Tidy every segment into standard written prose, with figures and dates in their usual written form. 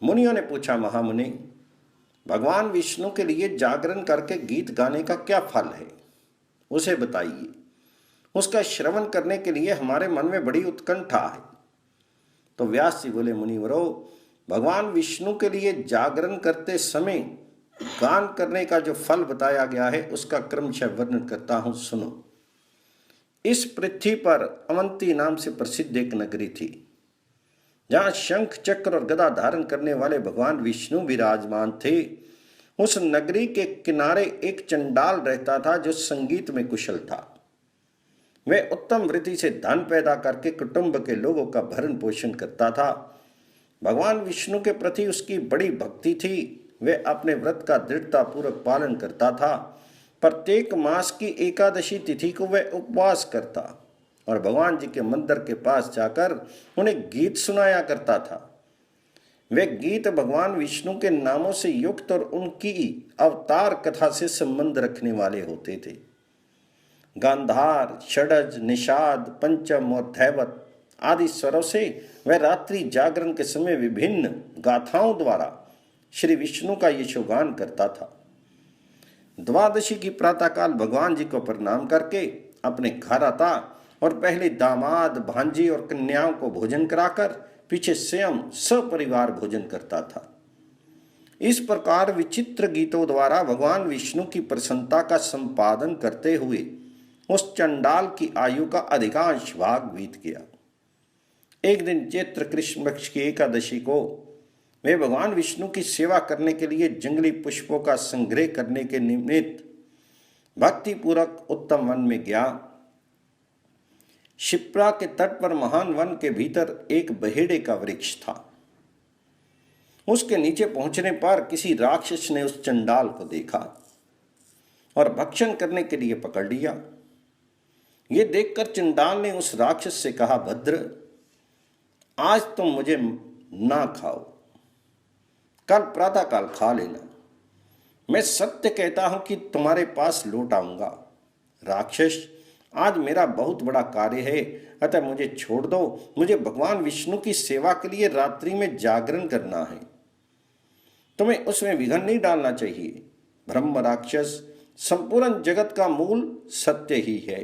मुनियों ने पूछा, महामुनि, भगवान विष्णु के लिए जागरण करके गीत गाने का क्या फल है, उसे बताइए। उसका श्रवण करने के लिए हमारे मन में बड़ी उत्कंठा है। तो व्यास जी बोले, मुनिवरों, भगवान विष्णु के लिए जागरण करते समय गान करने का जो फल बताया गया है उसका क्रमशः वर्णन करता हूं, सुनो। इस पृथ्वी पर अवंती नाम से प्रसिद्ध एक नगरी थी, जहां शंख चक्र और गदा धारण करने वाले भगवान विष्णु विराजमान थे। उस नगरी के किनारे एक चंडाल रहता था जो संगीत में कुशल था। वह उत्तम वृत्ति से धन पैदा करके कुटुंब के लोगों का भरण पोषण करता था। भगवान विष्णु के प्रति उसकी बड़ी भक्ति थी। वह अपने व्रत का दृढ़तापूर्वक पालन करता था। प्रत्येक मास की एकादशी तिथि को वह उपवास करता और भगवान जी के मंदिर के पास जाकर उन्हें गीत सुनाया करता था। वे गीत भगवान विष्णु के नामों से युक्त और उनकी अवतार कथा से संबंध रखने वाले होते थे। गांधार, षडज, निषाद, पंचम और धैवत आदि स्वरों से वह रात्रि जागरण के समय विभिन्न गाथाओं द्वारा श्री विष्णु का यशोगान करता था। द्वादशी की प्रातःकाल भगवान जी को प्रणाम करके अपने घर आता और पहले दामाद, भांजी और कन्याओं को भोजन कराकर पीछे स्वयं सपरिवार भोजन करता था। इस प्रकार विचित्र गीतों द्वारा भगवान विष्णु की प्रसन्नता का संपादन करते हुए उस चंडाल की आयु का अधिकांश भाग बीत गया। एक दिन चैत्र कृष्ण पक्ष की एकादशी को वे भगवान विष्णु की सेवा करने के लिए जंगली पुष्पों का संग्रह करने के निमित्त भक्तिपूर्वक उत्तम वन में गया। शिप्रा के तट पर महान वन के भीतर एक बहेड़े का वृक्ष था। उसके नीचे पहुंचने पर किसी राक्षस ने उस चंडाल को देखा और भक्षण करने के लिए पकड़ लिया। ये देखकर चंडाल ने उस राक्षस से कहा, भद्र, आज तुम मुझे ना खाओ, कल प्रातःकाल खा लेना। मैं सत्य कहता हूं कि तुम्हारे पास लौट आऊंगा। राक्षस, आज मेरा बहुत बड़ा कार्य है, अतः मुझे छोड़ दो। मुझे भगवान विष्णु की सेवा के लिए रात्रि में जागरण करना है। तुम्हें उसमें विघन नहीं डालना चाहिए। ब्रह्म राक्षस, संपूर्ण जगत का मूल सत्य ही है।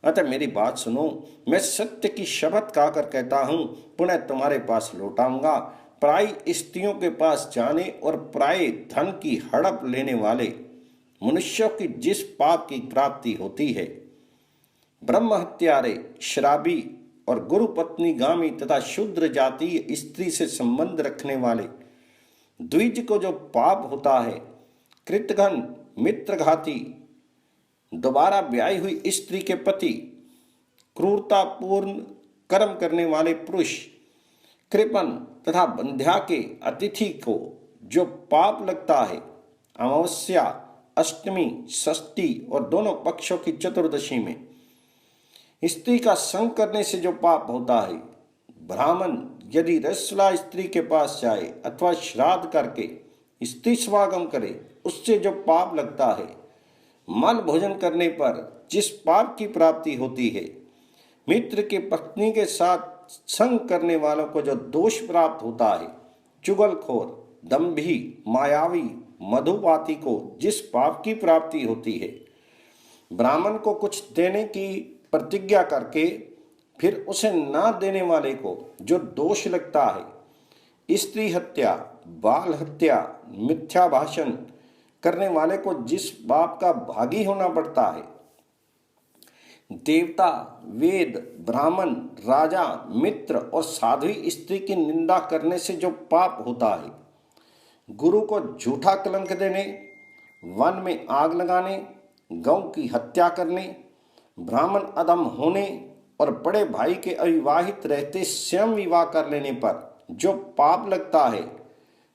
अतः मेरी बात सुनो। मैं सत्य की शपथ खाकर कहता हूं, पुनः तुम्हारे पास लौटाऊंगा। पराई स्त्रियों के पास जाने और पराये धन की हड़प लेने वाले मनुष्यों की जिस पाप की प्राप्ति होती है, ब्रह्म हत्यारे, शराबी और गुरु पत्नीगामी तथा शूद्र जातीय स्त्री से संबंध रखने वाले द्विज को जो पाप होता है, कृतघ्न, मित्रघाती, दोबारा ब्याही हुई स्त्री के पति, क्रूरतापूर्ण कर्म करने वाले पुरुष, कृपण तथा बंध्या के अतिथि को जो पाप लगता है, अमावस्या, अष्टमी, षष्ठी और दोनों पक्षों की चतुर्दशी में स्त्री का संग करने से जो पाप होता है, ब्राह्मण यदि रसला स्त्री के पास जाए अथवा श्राद्ध करके स्त्री समागम करे, उससे जो पाप लगता है, मल भोजन करने पर जिस पाप की प्राप्ति होती है, मित्र की पत्नी के साथ संग करने वालों को जो दोष प्राप्त होता है, चुगलखोर, दंभी, मायावी, मधुपाती को जिस पाप की प्राप्ति होती है, ब्राह्मण को कुछ देने की प्रतिज्ञा करके फिर उसे ना देने वाले को जो दोष लगता है, स्त्री हत्या, बाल हत्या, मिथ्या भाषण करने वाले को जिस पाप का भागी होना पड़ता है, देवता, वेद, ब्राह्मण, राजा, मित्र और साध्वी स्त्री की निंदा करने से जो पाप होता है, गुरु को झूठा कलंक देने, वन में आग लगाने, गौ की हत्या करने, ब्राह्मण अधम होने और बड़े भाई के अविवाहित रहते स्वयं विवाह कर लेने पर जो पाप लगता है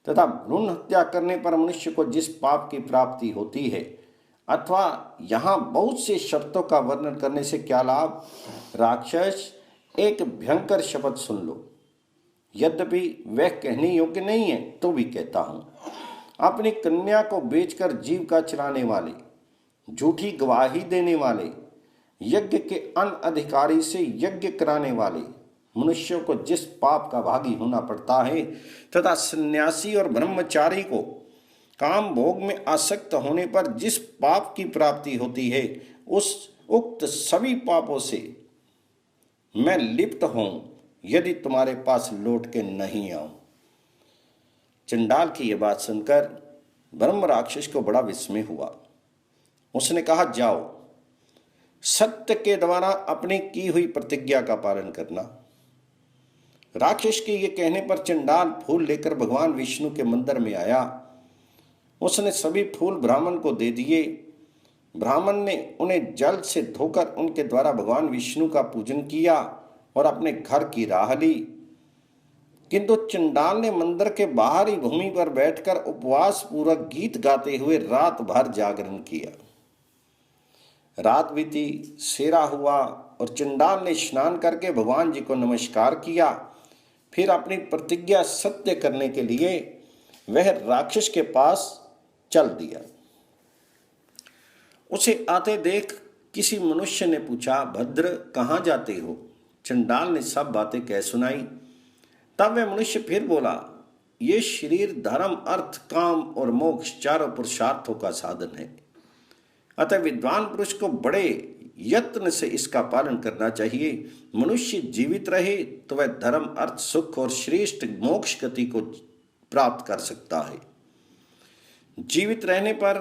तथा भ्रूण हत्या करने पर मनुष्य को जिस पाप की प्राप्ति होती है, अथवा यहाँ बहुत से शब्दों का वर्णन करने से क्या लाभ। राक्षस, एक भयंकर शपथ सुन लो, यद्यपि वह कहने योग्य नहीं है तो भी कहता हूँ। अपनी कन्या को बेचकर जीविका चलाने वाले, झूठी गवाही देने वाले, यज्ञ के अनधिकारी से यज्ञ कराने वाले, मनुष्यों को जिस पाप का भागी होना पड़ता है तथा सन्यासी और ब्रह्मचारी को काम भोग में आसक्त होने पर जिस पाप की प्राप्ति होती है, उस उक्त सभी पापों से मैं लिप्त हूं यदि तुम्हारे पास लौट के नहीं आऊं। चंडाल की यह बात सुनकर ब्रह्म राक्षस को बड़ा विस्मय हुआ। उसने कहा, जाओ, सत्य के द्वारा अपनी की हुई प्रतिज्ञा का पालन करना। राक्षस के ये कहने पर चंडाल फूल लेकर भगवान विष्णु के मंदिर में आया। उसने सभी फूल ब्राह्मण को दे दिए। ब्राह्मण ने उन्हें जल से धोकर उनके द्वारा भगवान विष्णु का पूजन किया और अपने घर की राह ली। किंतु चंडाल ने मंदिर के बाहरी भूमि पर बैठकर उपवास पूर्वक गीत गाते हुए रात भर जागरण किया। रात बीती, सेरा हुआ और चंडाल ने स्नान करके भगवान जी को नमस्कार किया। फिर अपनी प्रतिज्ञा सत्य करने के लिए वह राक्षस के पास चल दिया। उसे आते देख किसी मनुष्य ने पूछा, भद्र, कहाँ जाते हो? चंडाल ने सब बातें कह सुनाई। तब वह मनुष्य फिर बोला, ये शरीर धर्म, अर्थ, काम और मोक्ष चारों पुरुषार्थों का साधन है। अतः विद्वान पुरुष को बड़े यत्न से इसका पालन करना चाहिए। मनुष्य जीवित रहे तो वह धर्म, अर्थ, सुख और श्रेष्ठ मोक्ष गति को प्राप्त कर सकता है। जीवित रहने पर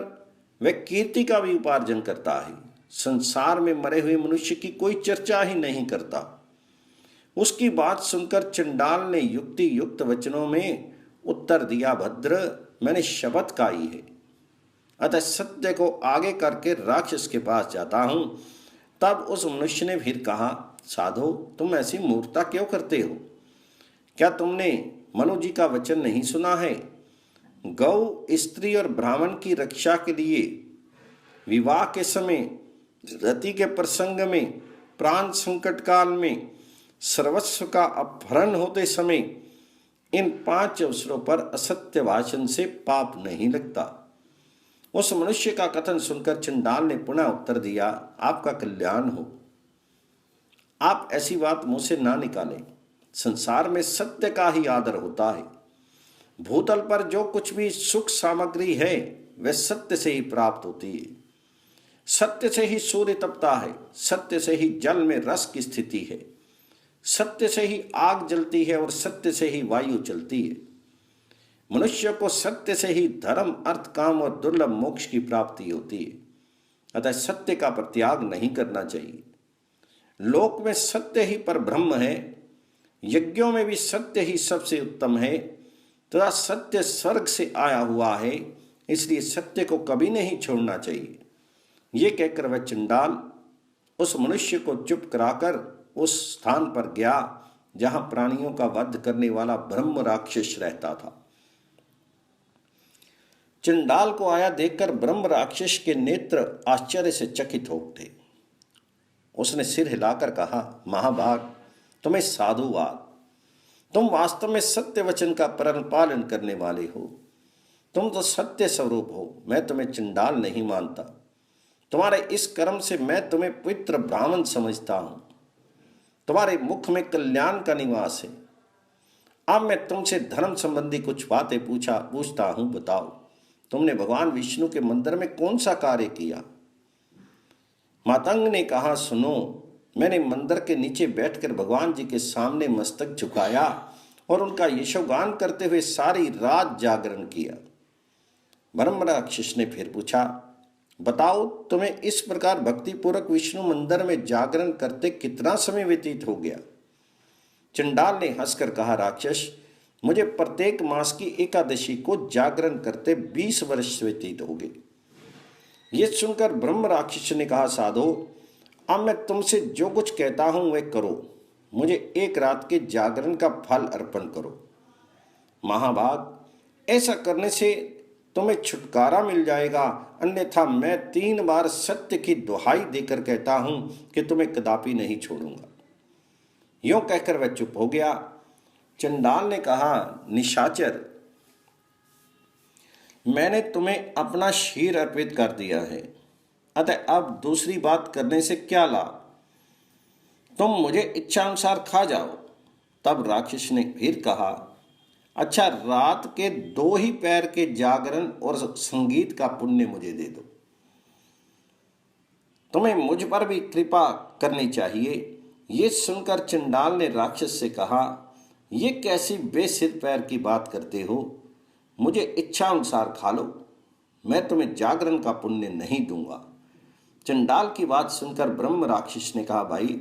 वह कीर्ति का भी उपार्जन करता है। संसार में मरे हुए मनुष्य की कोई चर्चा ही नहीं करता। उसकी बात सुनकर चंडाल ने युक्ति युक्त वचनों में उत्तर दिया, भद्र, मैंने शपथ खाई है, अतः सत्य को आगे करके राक्षस के पास जाता हूं। तब उस मनुष्य ने फिर कहा, साधो, तुम ऐसी मूर्खता क्यों करते हो? क्या तुमने मनु जी का वचन नहीं सुना है? गौ, स्त्री और ब्राह्मण की रक्षा के लिए विवाह के समय, रति के प्रसंग में, प्राण संकट काल में, सर्वस्व का अपहरण होते समय, इन 5 अवसरों पर असत्य भाषण से पाप नहीं लगता। उस मनुष्य का कथन सुनकर चंडाल ने पुनः उत्तर दिया, आपका कल्याण हो। आप ऐसी बात मुंह से ना निकालें। संसार में सत्य का ही आदर होता है। भूतल पर जो कुछ भी सुख सामग्री है वह सत्य से ही प्राप्त होती है। सत्य से ही सूर्य तपता है, सत्य से ही जल में रस की स्थिति है, सत्य से ही आग जलती है और सत्य से ही वायु चलती है। मनुष्य को सत्य से ही धर्म, अर्थ, काम और दुर्लभ मोक्ष की प्राप्ति होती है। अतः सत्य का परित्याग नहीं करना चाहिए। लोक में सत्य ही पर ब्रह्म है। यज्ञों में भी सत्य ही सबसे उत्तम है तथा सत्य स्वर्ग से आया हुआ है, इसलिए सत्य को कभी नहीं छोड़ना चाहिए। ये कहकर वह चंडाल उस मनुष्य को चुप कराकर उस स्थान पर गया जहां प्राणियों का वध करने वाला ब्रह्म राक्षस रहता था। चंडाल को आया देखकर ब्रह्म राक्षस के नेत्र आश्चर्य से चकित हो उठे। उसने सिर हिलाकर कहा, महाभाग, तुम्हें साधुवाद। तुम वास्तव में सत्य वचन का पालन करने वाले हो। तुम तो सत्य स्वरूप हो। मैं तुम्हें चंडाल नहीं मानता। तुम्हारे इस कर्म से मैं तुम्हें पवित्र ब्राह्मण समझता हूं। तुम्हारे मुख में कल्याण का निवास है। अब मैं तुमसे धर्म संबंधी कुछ बातें पूछता हूं, बताओ, तुमने भगवान विष्णु के मंदिर में कौन सा कार्य किया? मातंग ने कहा, सुनो, मैंने मंदिर के नीचे बैठकर भगवान जी के सामने मस्तक झुकाया और उनका यशोगान करते हुए सारी रात जागरण किया। ब्रह्म राक्षस ने फिर पूछा, बताओ, तुम्हें इस प्रकार भक्तिपूर्वक विष्णु मंदिर में जागरण करते कितना समय व्यतीत हो गया? चंडाल ने हंसकर कहा, राक्षस, मुझे प्रत्येक मास की एकादशी को जागरण करते 20 वर्ष व्यतीत हो गए। ये सुनकर ब्रह्म राक्षस ने कहा, साधो, अब मैं तुमसे जो कुछ कहता हूं वह करो। मुझे एक रात के जागरण का फल अर्पण करो। महाभाग, ऐसा करने से तुम्हें छुटकारा मिल जाएगा, अन्यथा मैं 3 बार सत्य की दुहाई देकर कहता हूं कि तुम्हें कदापि नहीं छोड़ूंगा। यूं कहकर वह चुप हो गया। चंडाल ने कहा, निशाचर, मैंने तुम्हें अपना शीर अर्पित कर दिया है, अतः अब दूसरी बात करने से क्या लाभ? तुम मुझे इच्छानुसार खा जाओ। तब राक्षस ने फिर कहा, अच्छा, रात के 2 ही पैर के जागरण और संगीत का पुण्य मुझे दे दो। तुम्हें मुझ पर भी कृपा करनी चाहिए। ये सुनकर चंडाल ने राक्षस से कहा, ये कैसी बेसिर पैर की बात करते हो? मुझे इच्छा अनुसार खा लो, मैं तुम्हें जागरण का पुण्य नहीं दूंगा। चंडाल की बात सुनकर ब्रह्म राक्षस ने कहा, भाई,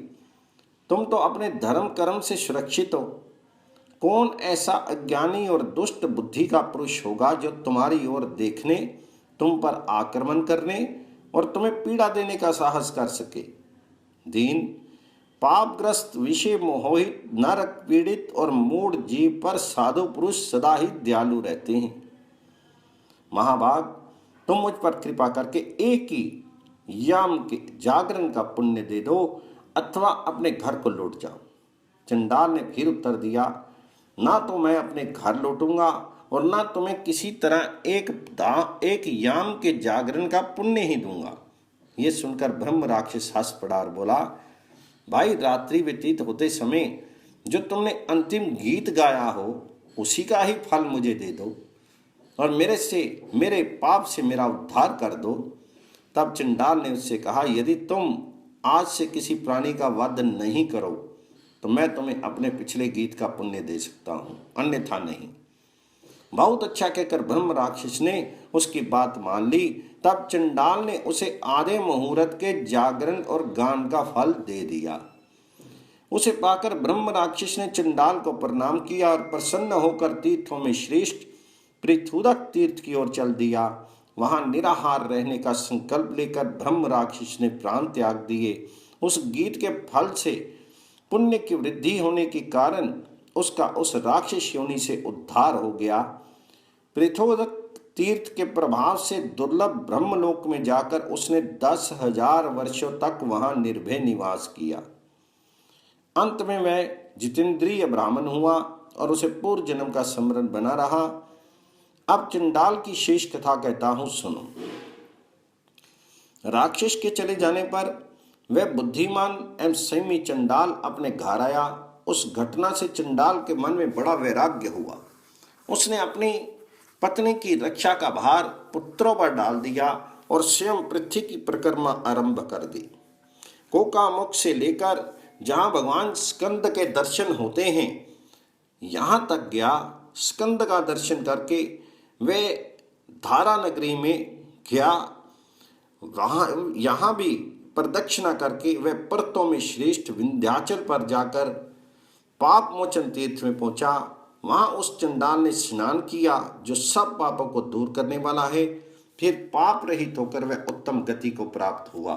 तुम तो अपने धर्म कर्म से सुरक्षित हो। कौन ऐसा अज्ञानी और दुष्ट बुद्धि का पुरुष होगा जो तुम्हारी ओर देखने, तुम पर आक्रमण करने और तुम्हें पीड़ा देने का साहस कर सके? दीन, पापग्रस्त, विषय मोहित, नरक पीड़ित और मूढ़ जीव पर साधु पुरुष सदा ही दयालु रहते हैं। महाभाग, तुम मुझ पर कृपा करके एक ही याम के जागरण का पुण्य दे दो अथवा अपने घर को लौट जाओ। चंडाल ने फिर उत्तर दिया, ना तो मैं अपने घर लौटूंगा और ना तुम्हें किसी तरह एक याम के जागरण का पुण्य ही दूंगा। ये सुनकर ब्रह्म राक्षस हंस पड़ा और बोला, भाई, रात्रि व्यतीत होते समय जो तुमने अंतिम गीत गाया हो उसी का ही फल मुझे दे दो और मेरे पाप से मेरा उद्धार कर दो। तब चंडाल ने उससे कहा, यदि तुम आज से किसी प्राणी का वध नहीं करो तो मैं तुम्हें अपने पिछले गीत का पुण्य दे सकता हूँ, अन्यथा नहीं। बहुत अच्छा कहकर ब्रह्म राक्षस ने उसकी बात मान ली। तब चंडाल ने उसे आधे मुहूर्त के जागरण और गान का फल दे दिया। उसे पाकर ब्रह्म राक्षस ने चंडाल को प्रणाम किया और प्रसन्न होकर तीर्थों में श्रेष्ठ पृथुदक तीर्थ की ओर चल दिया। वहां निराहार रहने का संकल्प लेकर ब्रह्म राक्षस ने प्राण त्याग दिए। उस गीत के फल से पुण्य की वृद्धि होने के कारण उसका उस राक्षस योनि से उद्धार हो गया। पृथुदक तीर्थ के प्रभाव से दुर्लभ ब्रह्मलोक में जाकर उसने 10,000 वर्षों तक वहां निर्भय निवास किया। अंत में वह जितेंद्रिय ब्राह्मण हुआ और उसे पूर्व जन्म का स्मरण बना रहा। अब चंडाल की शेष कथा कहता हूं, सुनो। राक्षस के चले जाने पर वह बुद्धिमान एवं संयमी चंडाल अपने घर आया। उस घटना से चंडाल के मन में बड़ा वैराग्य हुआ। उसने अपनी पत्नी की रक्षा का भार पुत्रों पर डाल दिया और स्वयं पृथ्वी की परिक्रमा आरंभ कर दी। कोकामुख से लेकर जहां भगवान स्कंद के दर्शन होते हैं यहां तक गया। स्कंद का दर्शन करके वे धारा नगरी में गया। यहाँ भी प्रदक्षिणा करके वह पर्वतों में श्रेष्ठ विंध्याचल पर जाकर पाप मोचन तीर्थ में पहुंचा। वहां उस चंडाल ने स्नान किया जो सब पापों को दूर करने वाला है। फिर पाप रहित होकर वह उत्तम गति को प्राप्त हुआ।